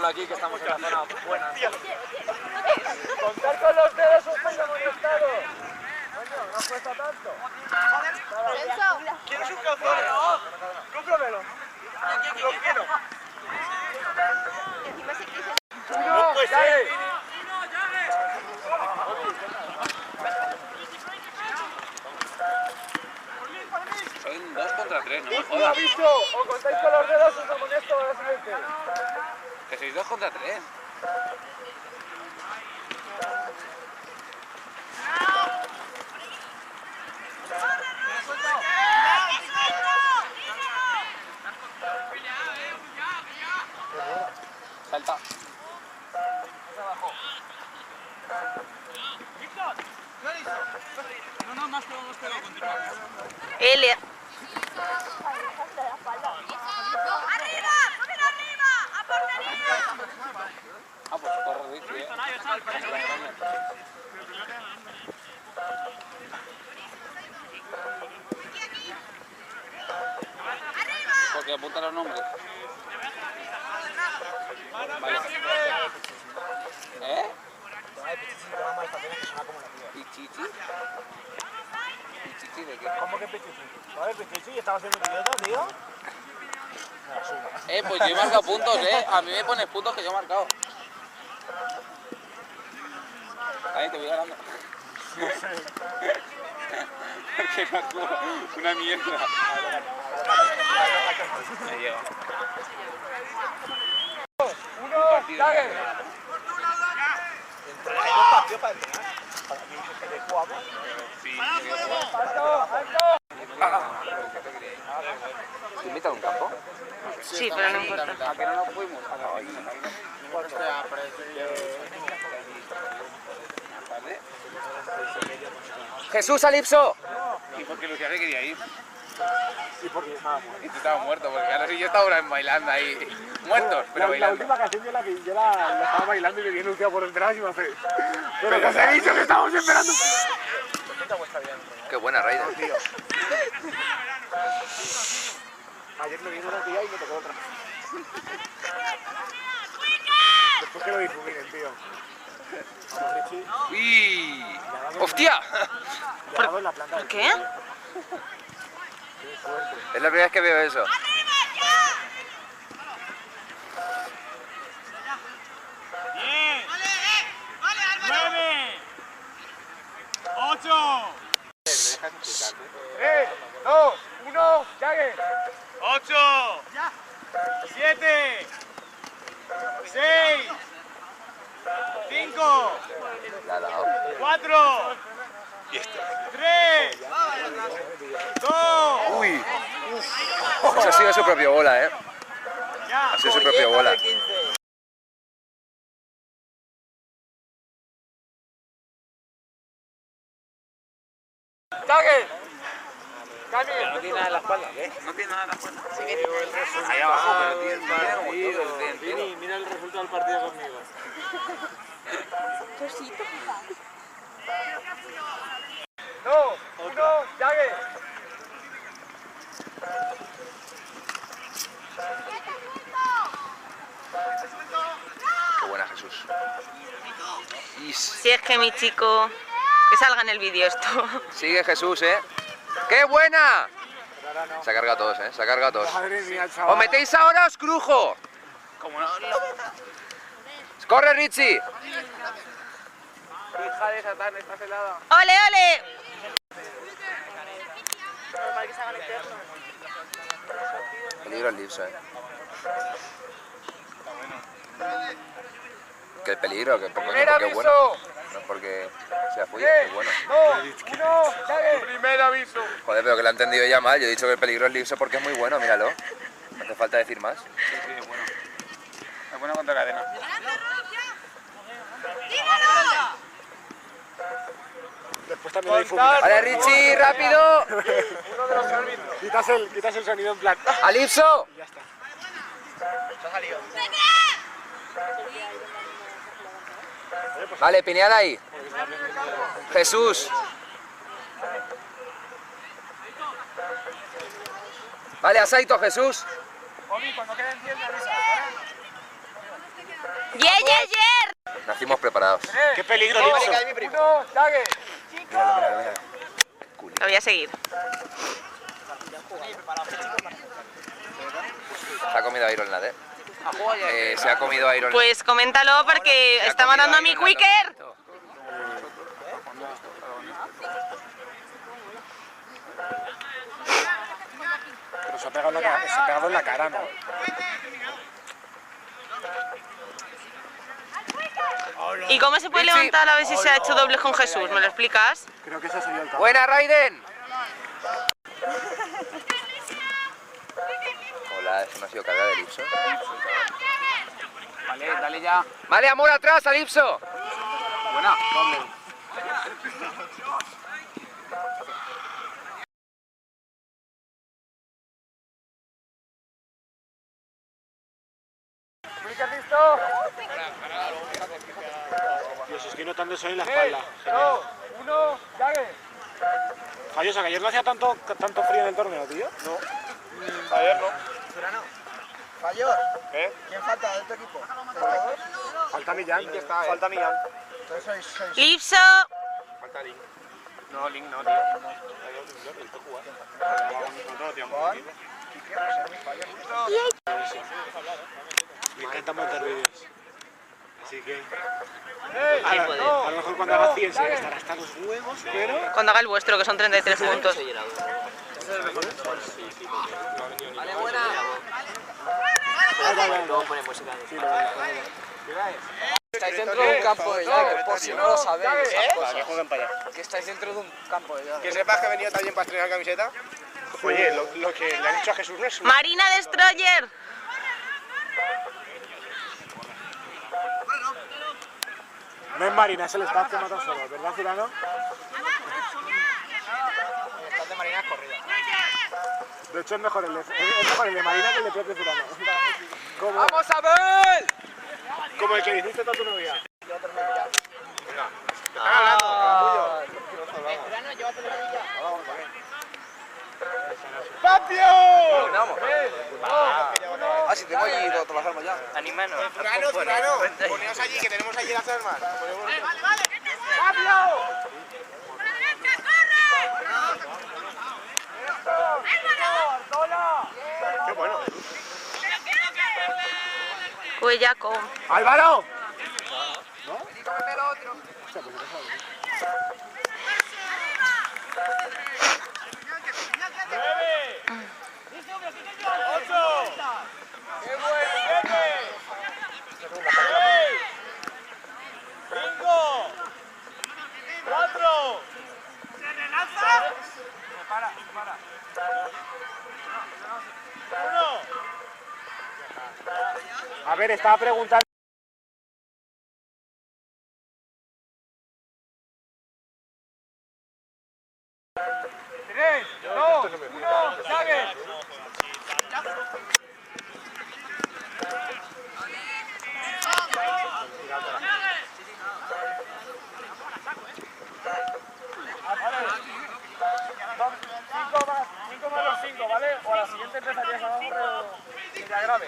aquí que estamos en la zona buena. Contar con los dedos un poco amonestado. Coño, no cuesta tanto. ¿Quieres un calzón? Cómpramelo. Lo quiero. ¡Uno, dale! Son 2 contra 3, no me ¡Un jodas. aviso! O contáis con los dedos o os amonesto a la siguiente. Que sois 2 contra 3. Salta. No, más pegado, continúa. Elia. ¡Arriba! ¡Poner arriba! ¡A portería! Ah, pues corre Richie, Porque apunta los nombres. Vale. ¿Eh? ¿Pichichi? ¿Pichichi de qué? ¿Cómo que pichichi? Joder, pichichi, estaba haciendo un idiota, tío. Pues yo he marcado puntos, A mí me pones puntos que yo he marcado. Ahí te voy ganando. Que marcó una mierda. Me llega. Uno, dale. ¿Te invitan a un campo? Sí, pero no importa. ¿A que no nos fuimos? ¡Jesús Alipso! ¿Y por qué Lucía se quería ir? Y porque estaba muerto. Y tú estabas muerto, porque ahora sí yo estaba bailando ahí. Muertos, pero La bailando. última canción yo la estaba bailando y me viene Lucía por detrás y me hace... Pero que os he dicho que estamos esperando. Qué buena Raider, tío. Ayer me vino una tía y me tocó otra. Después que lo difuminen, tío. Vamos, Richie. ¡Uy! ¡Hostia! Ya damos la planta. ¿Por qué? Es la primera vez que veo eso. ¡10! ¡9! ¡8! 3, 2, 1, ¡Jague! 8, 7, 6, 5, 4, 3, 2, ¡Uy! Eso ha sido su propia bola, ya. Ha sido su propia bola. ¡Jague! ¡Cami! No tiene nada en la espalda, ¿qué? No tiene nada en la espalda. Ahí abajo, pero tiene Mira el resultado del partido conmigo. Cosito. 2, 1, ¡Jague! Qué buena Jesús. Si es que mi chico... Que salga en el vídeo esto. Sigue Jesús, ¡Qué buena! Se ha cargado a todos, Se ha cargado a todos. Madre mía, chaval. ¿Os metéis ahora o os crujo? Como no. ¡Corre, Richie! Hija de Satán, estás helada. ¡Ole, ole! Peligro el Lipso, Que el peligro, que porque es bueno. No es porque sea full, es bueno. 2, 1, ¡Jague! Primer aviso. Joder, pero que lo ha entendido ya mal. Yo he dicho que el peligro es Lipso porque es muy bueno, míralo. No hace falta decir más. Sí, es bueno. Es bueno contra cadena. Después también hay fútbol. ¡Vale, Richie, rápido! Uno de los árbitros. Quitas el sonido en plan. ¡Alipso! Ya está. Vale, pineada ahí. Jesús. Vale, Asaito, Jesús. Omi, cuando queden 10 me avisas, ¿vale? ¡Yer! Nacimos preparados. ¡Qué peligro, Lipso! ¡Uno, Dague! Mira. Lo voy a seguir. Se ha comido Iron Lad, se ha comido Iron Lad. Pues coméntalo porque está matando a mi Quicker. Pero se ha pegado en la cara, ¿no? ¿Y cómo se puede levantar a ver si se ha hecho dobles con Jesús? ¿Me lo explicas? Creo que ese sería el campo. ¡Buena, Raiden! Hola, eso no ha sido carga de Lipso. Vale, dale ya. ¡Vale, amor atrás, a Lipso! Buena, doble. ¿Quicker listo? Dios, estoy notando eso en la espalda. ¡No! ¡Uno, Dague! Fallosa, que ayer no hacía tanto frío en el torneo, tío. No. Ayer no. Fallor, ¿Eh? ¿quién falta de tu equipo? Falta Millán. Falta Millán. Entonces sois... ¡Lipso! Falta Link. No, Link no, tío. Me encanta montar vídeos. Así que... A lo mejor cuando haga 100 sí estará hasta los huevos, pero... Cuando haga el vuestro, que son 33 puntos. Estáis dentro de un campo de llave, por si no lo sabéis. Para que jueguen para allá. Que estáis dentro de un campo de llave. Que sepas que he venido también para estrenar camiseta. Oye, lo que le ha dicho a Jesús no es... ¡Marina Destroyer! No es Marina, es el staff que mata solo, ¿verdad, Cirano? El stand de Marina es corrida. De hecho es mejor el de Marina que el de propio Cirano. ¡Vamos a ver! Como el que dijiste toda tu novia. Ah, si tengo allí todas las armas ya. Furano, poneos allí, que tenemos allí las armas. ¡Qué bueno! Cuellaco. ¡Álvaro! A ver, estaba preguntando... Cinco más los 5, ¿vale? O a la siguiente empezarías abajo, pero sería grave.